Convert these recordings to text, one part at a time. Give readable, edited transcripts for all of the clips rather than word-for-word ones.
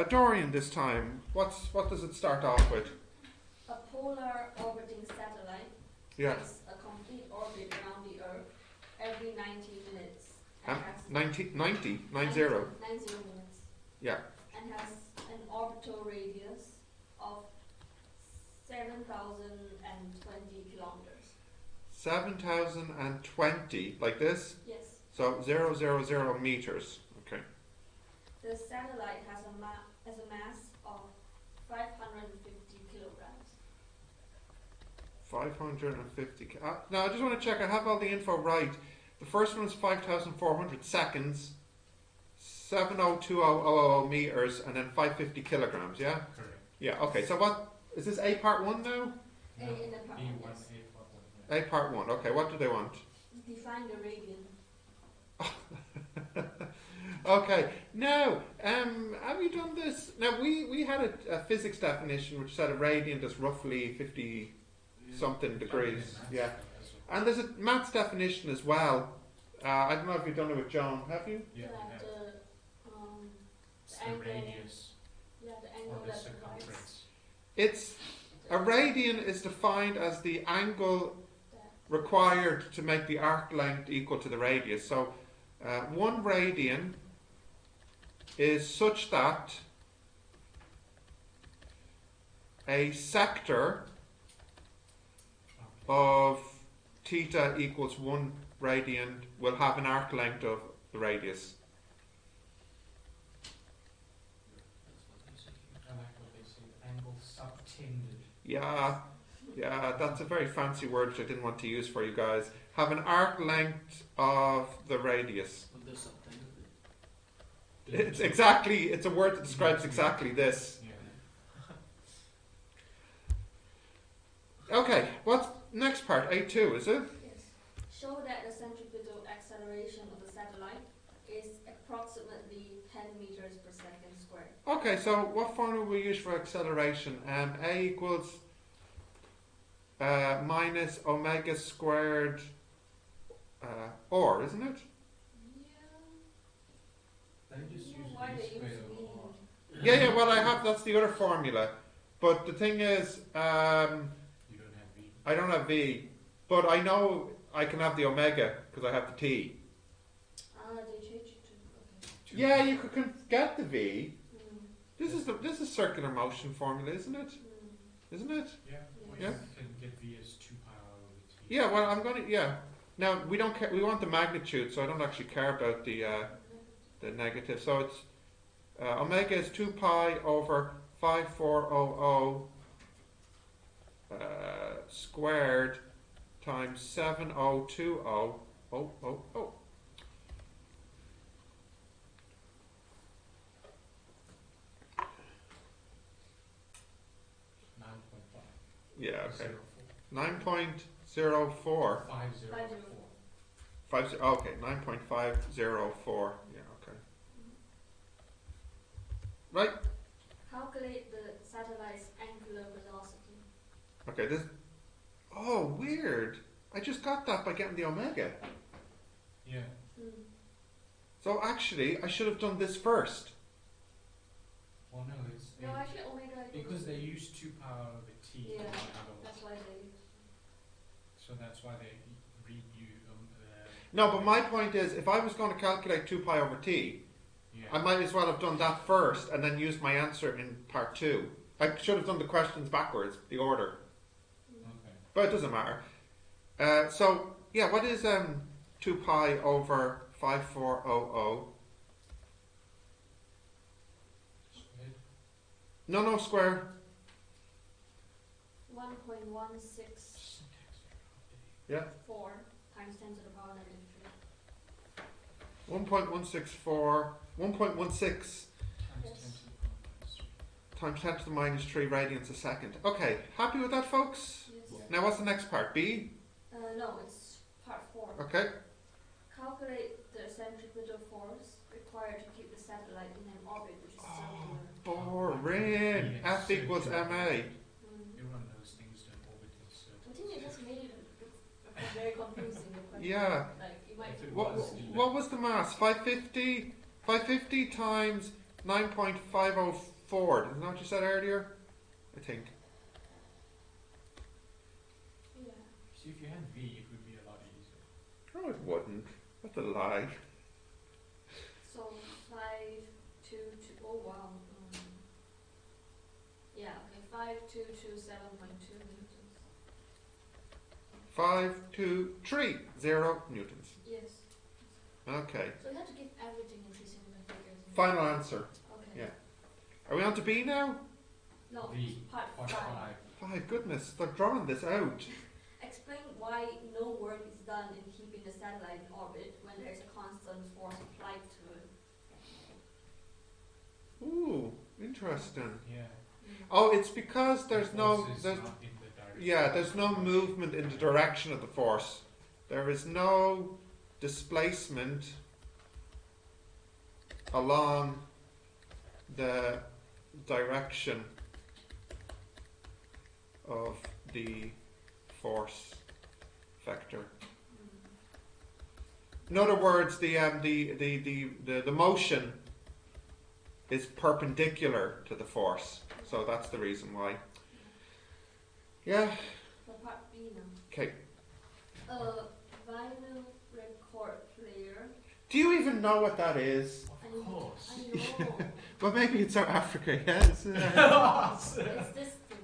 Dorian this time. What does it start off with? A polar orbiting satellite makes a complete orbit around the Earth every 90 minutes. And has 90 90 minutes. Yeah. And has an orbital radius of 7,020 kilometers. 7,020, like this? Yes. So 000 meters. Okay. The satellite has a mass of 550 kilograms. 550. Now I just want to check I have all the info right. The first one is 5,400 seconds, 702,000 meters, and then 550 kilograms. Yeah. Correct. Yeah. Okay. So what is this? A part 1 now? A in the part 1. Yes. A part 1. Okay. What do they want? Define the radian. Okay. Now, have you done this? Now we had a physics definition which said a radian is roughly 50 something degrees. Yeah. And there's a maths definition as well. I don't know if you've done it with John. Have you? Yeah, the radius. Yeah, the angle or the that circumference. It's a radian is defined as the angle required to make the arc length equal to the radius. So 1 radian is such that a sector of theta equals 1 radian will have an arc length of the radius. I like what they say, angle subtended. Yeah, that's a very fancy word which I didn't want to use for you guys. Have an arc length of the radius. It's a word that describes exactly this. Okay, what's next part? A2, is it? Yes. Show that the centripetal acceleration of the satellite is approximately 10 meters per second squared. Okay, so what formula will we use for acceleration? A equals minus omega squared or, isn't it? Yeah, well that's the other formula. But the thing is, you don't have V. I don't have V, but I know I can have the omega because I have the T. They change it to, okay. Yeah, you can get the V. This is circular motion formula, isn't it? Isn't it? Yeah. Well, Yeah. you can get V as 2 pi over T. Yeah, well I'm gonna Now we don't care, we want the magnitude, so I don't actually care about the negative. So it's omega is 2 pi over 5400 squared times 7020. Oh. 9.5. Yeah, okay. 9.04. 504. 5, okay, 9.504. Yeah, okay. Right. Calculate the satellite's angular velocity. Okay, this. Oh, weird. I just got that by getting the omega. Yeah. So actually, I should have done this first. Well, no, it's actually omega because they use 2 pi over T. Yeah, that's why they. So that's why they read you. No, but my point is, if I was going to calculate 2 pi over T, I might as well have done that first and then used my answer in part 2. I should have done the questions backwards, the order. Okay. But it doesn't matter. So, yeah, what is 2 pi over 5400? Squared. No, square. 1.164 Yeah. times 10 to the power negative 1.164, 1.16 times 10 to the minus 3 radians a second. Okay, happy with that, folks? Yes. Now, what's the next part? B? No, it's part 4. Okay. Calculate the centripetal force required to keep the satellite in an orbit which is circular. Boring. Yes, F equals circular. MA. Everyone knows things don't orbit in circles. I think it just made it very confusing. The question. Yeah. Like, you might What was the mass? 550 times 9.504. Isn't that what you said earlier? I think. Yeah. See, if you had V, it would be a lot easier. No, it wouldn't. That's a lie. So 5, 2, 2. Oh wow. Yeah. Okay. 5, 2, 2, 7.2 newtons. 5, 2, 3, 0 newtons. Yes. Okay. So you have to give everything in decimal figures. Final answer. Okay. Yeah. Are we on to B now? No. V, Part part 5. 5. 5, goodness, they're drawing this out. Explain why no work is done in keeping the satellite in orbit when there is a constant force applied to it. Ooh, interesting. Yeah. Oh, it's because there's The no, force is there's, not in the direction. yeah, there's no movement in the direction of the force. There is no displacement along the direction of the force vector. In other words, the motion is perpendicular to the force, so that's the reason why. Yeah. So part B now. Okay. A vinyl record player. Do you even know what that is? Of course. I know. Well, maybe it's South Africa. Yes. It's this thing.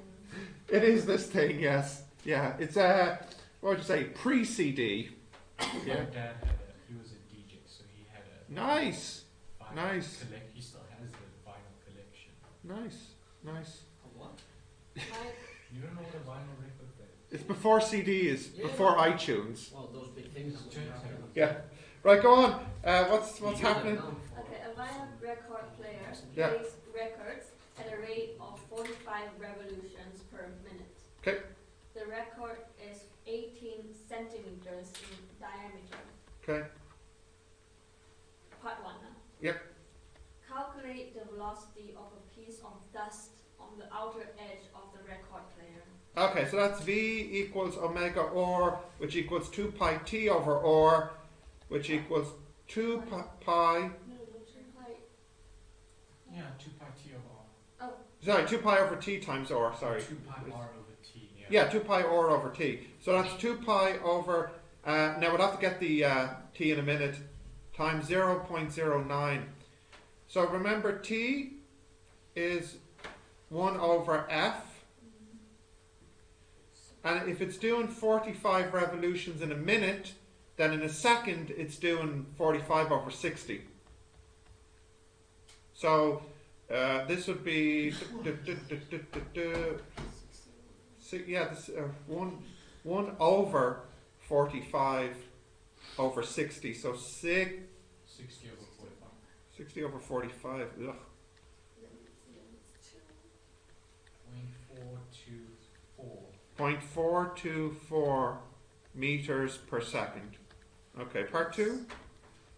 It is this thing. Yes. Yeah. It's what would you say? Pre-CD. My Yeah. dad had he was a DJ, so he had a Nice. vinyl Nice. he still has the vinyl collection. Nice. Nice. What? You don't know what a vinyl record player is? It's before CD is Yeah. before iTunes. Well, those big things. Yeah. Right. Go on. What's happening? Okay, a vinyl record player Yeah. plays records at a rate of 45 revolutions per minute. Okay. The record is 18 centimeters in diameter. Okay. Part 1 now. Yep. Calculate the velocity of a piece of dust on the outer edge of the record player. Okay. So that's V equals omega or, which equals 2 pi T over or, which equals 2 pi. No, 2 pi. Yeah, 2 pi T over R. Sorry, 2 pi over T times or. Sorry. 2 pi R over T. Yeah, 2 pi or over T. So that's 2 pi over, now we'll have to get the T in a minute, times 0.09. So remember T is 1 over F. And if it's doing 45 revolutions in a minute, then in a second it's doing 45 over 60. So this would be this 1 over 45 over 60. So 60 over 45. 60 over 45. Ugh. 0.424. 0.424 meters per second. Okay, part 2.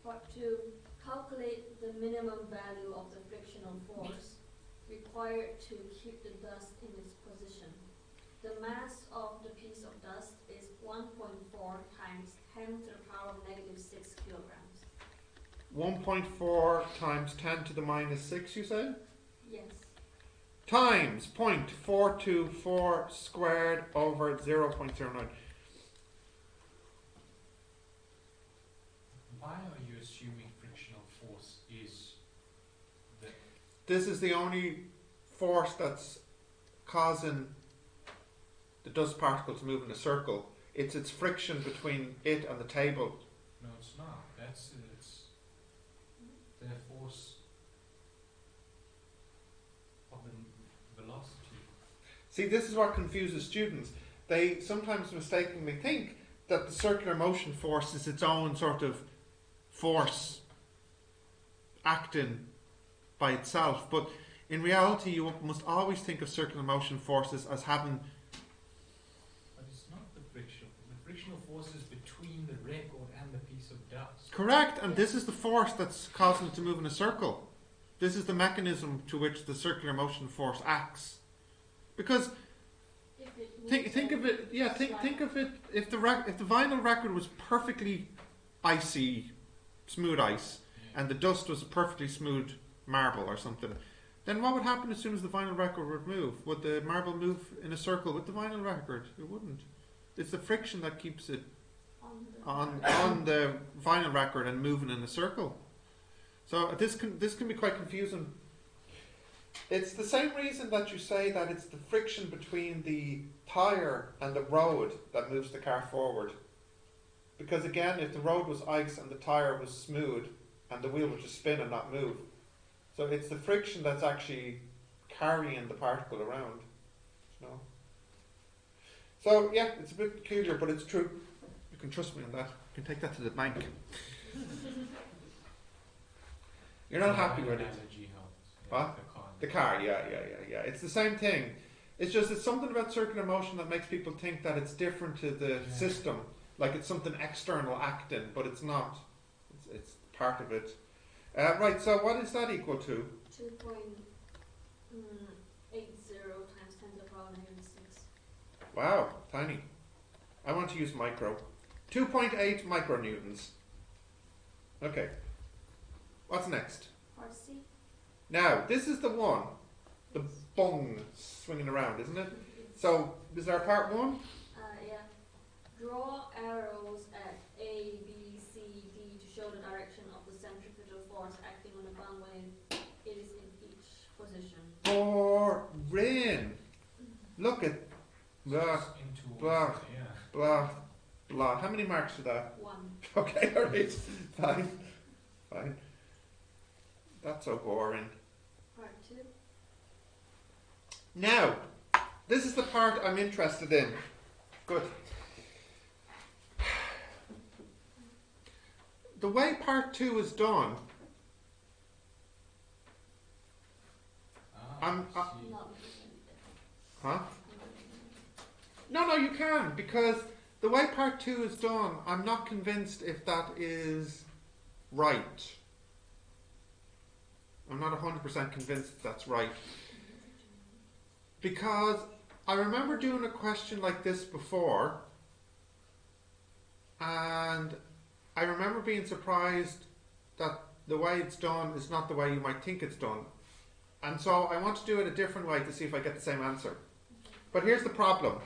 Part 2. Calculate the minimum value of the frictional force required to keep the dust in its position. The mass of the piece of dust is 1.4 times 10 to the power of negative 6 kilograms. 1.4 times 10 to the minus 6, you say? Yes. Times 0.424 squared over 0.09. Why are you assuming frictional force is the... This is the only force that's causing the dust particle to move in a circle. It's its friction between it and the table. No, it's not. It's the force of the velocity. See, this is what confuses students. They sometimes mistakenly think that the circular motion force is its own sort of force acting by itself. But in reality, you must always think of circular motion forces as having... But it's not the frictional. The frictional force is between the record and the piece of dust. Correct, and this is the force that's causing it to move in a circle. This is the mechanism to which the circular motion force acts. Because think of it, yeah. Think of it. If the vinyl record was perfectly icy, smooth ice, Yeah. and the dust was a perfectly smooth marble or something, then what would happen as soon as the vinyl record would move? Would the marble move in a circle with the vinyl record? It wouldn't. It's the friction that keeps it on the vinyl record and moving in a circle. So this can be quite confusing. It's the same reason that you say that it's the friction between the tyre and the road that moves the car forward. Because again, if the road was ice and the tyre was smooth, and the wheel would just spin and not move. So it's the friction that's actually carrying the particle around. You know? So yeah, it's a bit peculiar, but it's true. You can trust me on that. You can take that to the bank. You're not happy with it. What? The car, yeah. It's the same thing. It's just it's something about circular motion that makes people think that it's different to the system, like it's something external acting, but it's not. It's part of it. Right. So what is that equal to? 2.80 times 10 to the power -6. Wow, tiny. I want to use micro. 2.8 micronewtons. Okay. What's next? Part C. Now, this is the one. The bung swinging around, isn't it? So, is there a part 1? Yeah. Draw arrows at A, B, C, D to show the direction of the centrifugal force acting on the bung when it is in each position. Boring. Look at blah, blah, blah, blah. How many marks for that? 1. Okay, alright. Fine. That's so boring. Part 2. Now, this is the part I'm interested in. Good. The way part 2 is done, huh? No, you can, because the way part 2 is done, I'm not convinced if that is right. I'm not 100% convinced that's right. Because I remember doing a question like this before, and I remember being surprised that the way it's done is not the way you might think it's done. And so I want to do it a different way to see if I get the same answer. But here's the problem.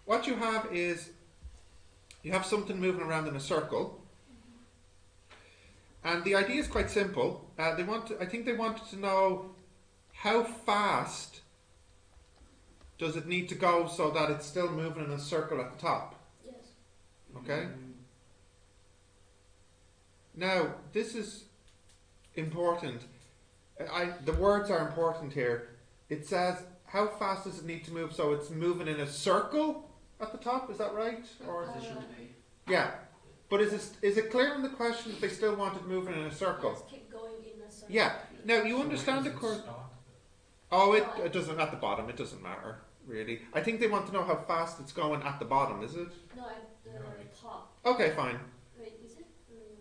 What you have is, you have something moving around in a circle. And the idea is quite simple. I think they wanted to know how fast does it need to go so that it's still moving in a circle at the top. Yes. Okay? Now, this is important. The words are important here. It says, how fast does it need to move so it's moving in a circle at the top? Is that right? Or Position A. yeah. But is it clear in the question that they still want it moving in a circle? Let's keep going in a circle. Yeah. Now, you understand the course. Oh, it doesn't, at the bottom, it doesn't matter, really. I think they want to know how fast it's going at the bottom, is it? No, at the top. Okay, fine. Wait, is it?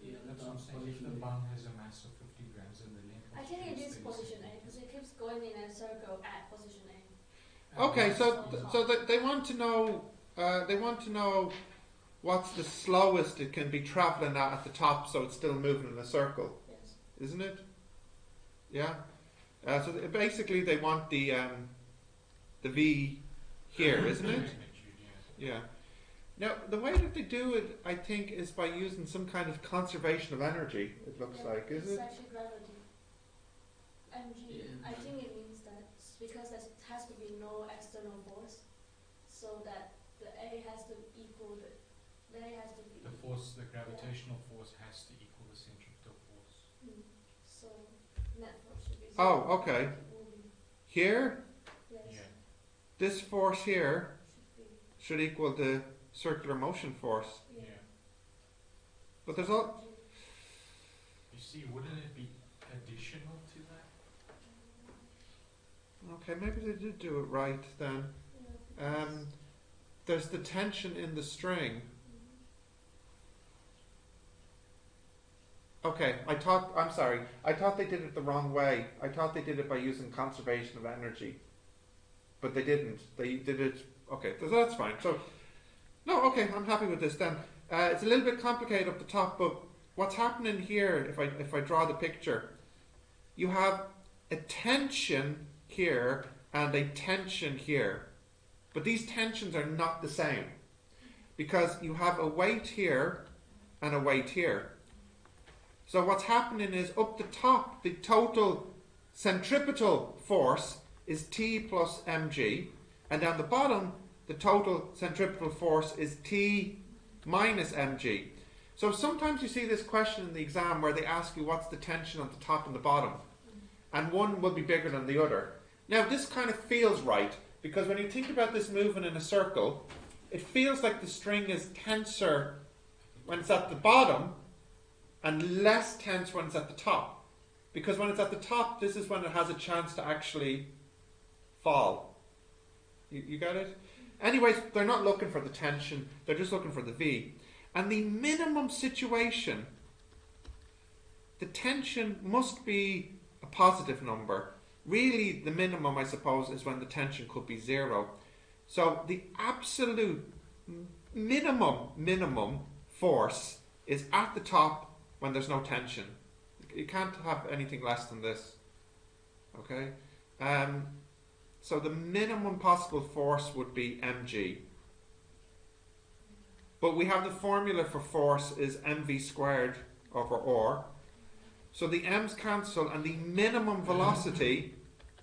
Yeah, That's what I'm saying. If the bung has a mass of 50 grams and the length I of think it space is position A because it keeps going in a circle at position A. Okay, so they want to know what's the slowest it can be travelling at the top so it's still moving in a circle. Yes. Isn't it? Yeah. So basically they want the V here, isn't it? Yeah. Now, the way that they do it, I think, is by using some kind of conservation of energy, it looks like, is It's it? actually gravity. Energy. Yeah. I think it means that because there has to be no external force, so that the A has to equal the A has to be. The force, the gravitational force has to equal the centripetal force. So net force should be. Oh, okay. Moving. Here, Yes. Yeah. this force here Should be. should equal the circular motion force. Yeah. But there's all... You see, wouldn't it be additional to that? Okay, maybe they did do it right then. Yeah. There's the tension in the string. Okay, I thought they did it the wrong way. I thought they did it by using conservation of energy. But they didn't. They did it... Okay, so that's fine. So, no, okay, I'm happy with this then. It's a little bit complicated up the top, but what's happening here, if I draw the picture, you have a tension here and a tension here. But these tensions are not the same, because you have a weight here and a weight here. So what's happening is, up the top, the total centripetal force is T plus mg, and down the bottom, the total centripetal force is T minus mg. So sometimes you see this question in the exam where they ask you what's the tension on the top and the bottom, and one will be bigger than the other. Now this kind of feels right, because when you think about this moving in a circle, it feels like the string is tenser when it's at the bottom and less tense when it's at the top. Because when it's at the top, this is when it has a chance to actually fall. You get it? Anyways, they're not looking for the tension, they're just looking for the V. And the minimum situation, the tension must be a positive number. Really, the minimum, I suppose, is when the tension could be 0. So the absolute minimum force is at the top when there's no tension. You can't have anything less than this. Okay? So the minimum possible force would be mg. But we have the formula for force is mv squared over r. So the m's cancel, and the minimum velocity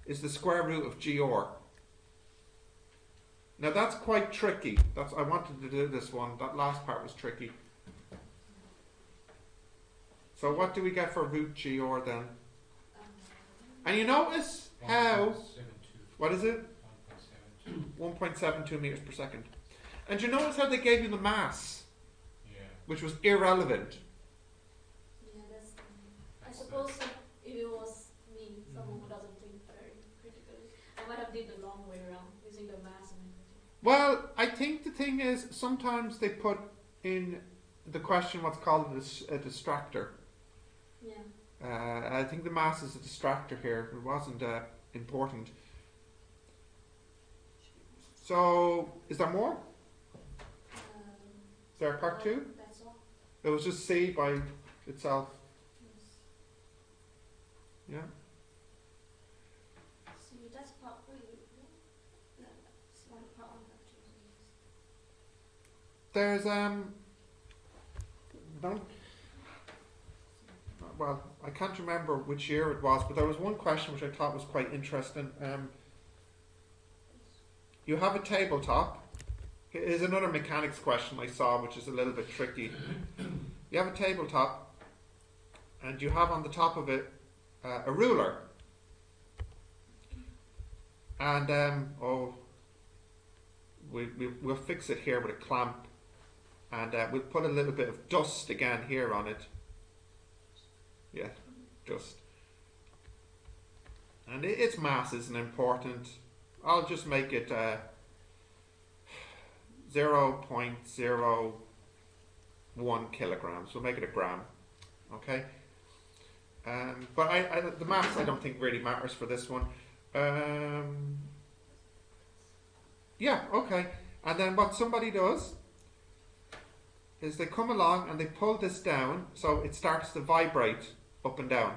is the square root of gr. Now that's quite tricky. I wanted to do this one. That last part was tricky. So what do we get for root gr then? And you notice how... What is it? 1.72 meters per second. And you notice how they gave you the mass? Yeah. Which was irrelevant. Yeah, that's. I suppose that if it was me, someone who doesn't think very critically, I might have did the long way around, using the mass and everything. Well, I think the thing is, sometimes they put in the question what's called a distractor. Yeah. I think the mass is a distractor here. It wasn't important. So, is there more? Is there a part 2? That's all. It was just C by itself. Yes. Yeah. See, that's part 3. No, that's one part 1, part 2. There's well, I can't remember which year it was, but there was one question which I thought was quite interesting. You have a tabletop. Here's another mechanics question I saw, which is a little bit tricky. You have a tabletop, and you have on the top of it a ruler. And we'll fix it here with a clamp, and we'll put a little bit of dust again here on it. Yeah, dust. And its mass isn't important. I'll just make it 0.01 kilograms. We'll make it a gram. Okay? But the mass I don't think really matters for this one. Yeah, okay. And then what somebody does is they come along and they pull this down so it starts to vibrate up and down.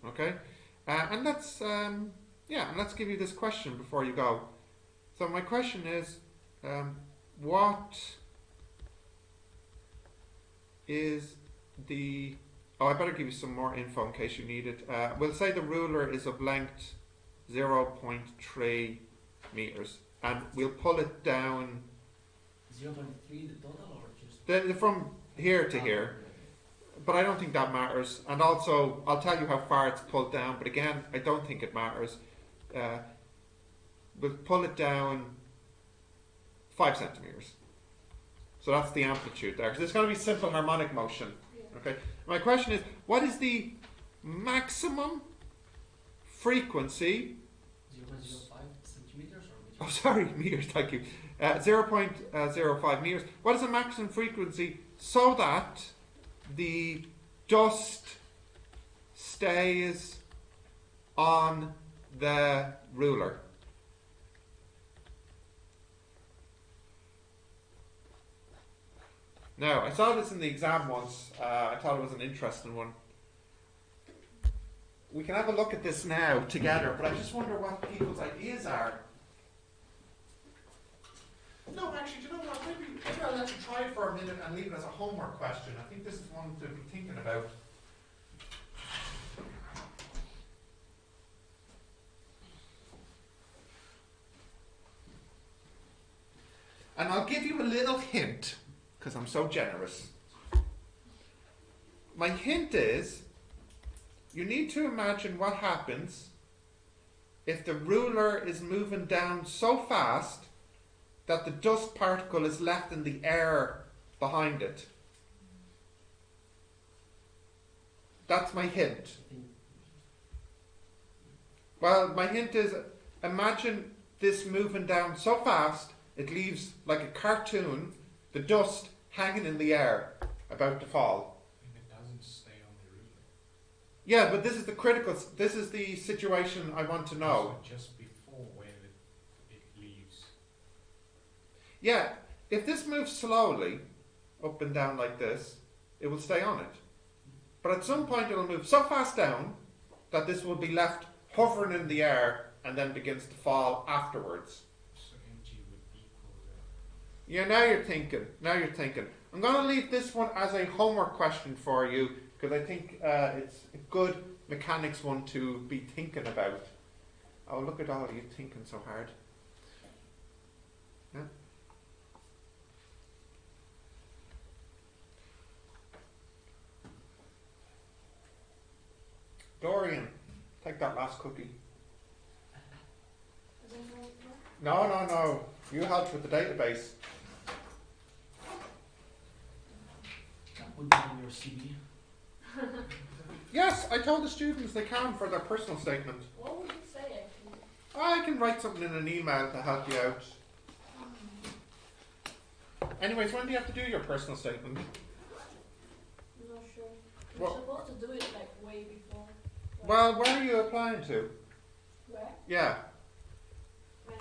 Okay? And let's give you this question before you go. So my question is, what is the... Oh, I better give you some more info in case you need it. We'll say the ruler is of length 0.3 meters, and we'll pull it down... 0.3 the total, or just... from here to here. But I don't think that matters. And also, I'll tell you how far it's pulled down, but again, I don't think it matters. We'll pull it down 5 centimeters. So that's the amplitude there. Because it's going to be simple harmonic motion. Yeah. Okay. My question is, what is the maximum frequency? 0.05 centimeters, or which? Oh, sorry, meters. Thank you. 0.05 meters. What is the maximum frequency so that the dust stays on the ruler? Now, I saw this in the exam once. I thought it was an interesting one. we can have a look at this now together, but I just wonder what people's ideas are. No, actually, do you know what? Maybe I'll let you try it for a minute and leave it as a homework question. I think this is one to be thinking about. And I'll give you a little hint, because I'm so generous. My hint is, you need to imagine what happens if the ruler is moving down so fast that the dust particle is left in the air behind it. That's my hint. Well, my hint is, imagine this moving down so fast, it leaves, like a cartoon, the dust hanging in the air, about to fall. And it doesn't stay on the ruler. Yeah, but this is the critical, this is the situation I want to know. So just before when it leaves. Yeah, if this moves slowly, up and down like this, it will stay on it. But at some point it'll move so fast down that this will be left hovering in the air and then begins to fall afterwards. So mg would equal that. Yeah, now you're thinking. Now you're thinking. I'm going to leave this one as a homework question for you because I think it's a good mechanics one to be thinking about. Oh, look at all of you thinking so hard. Yeah. Dorian, take that last cookie. Is that right? No. You helped with the database. That would be on your CV. Yes, I told the students they can for their personal statement. What would you say actually? I can write something in an email to help you out. Anyways, when do you have to do your personal statement? I'm not sure. You're Well- supposed to do it like way before. Well, where are you applying to? Where? Yeah.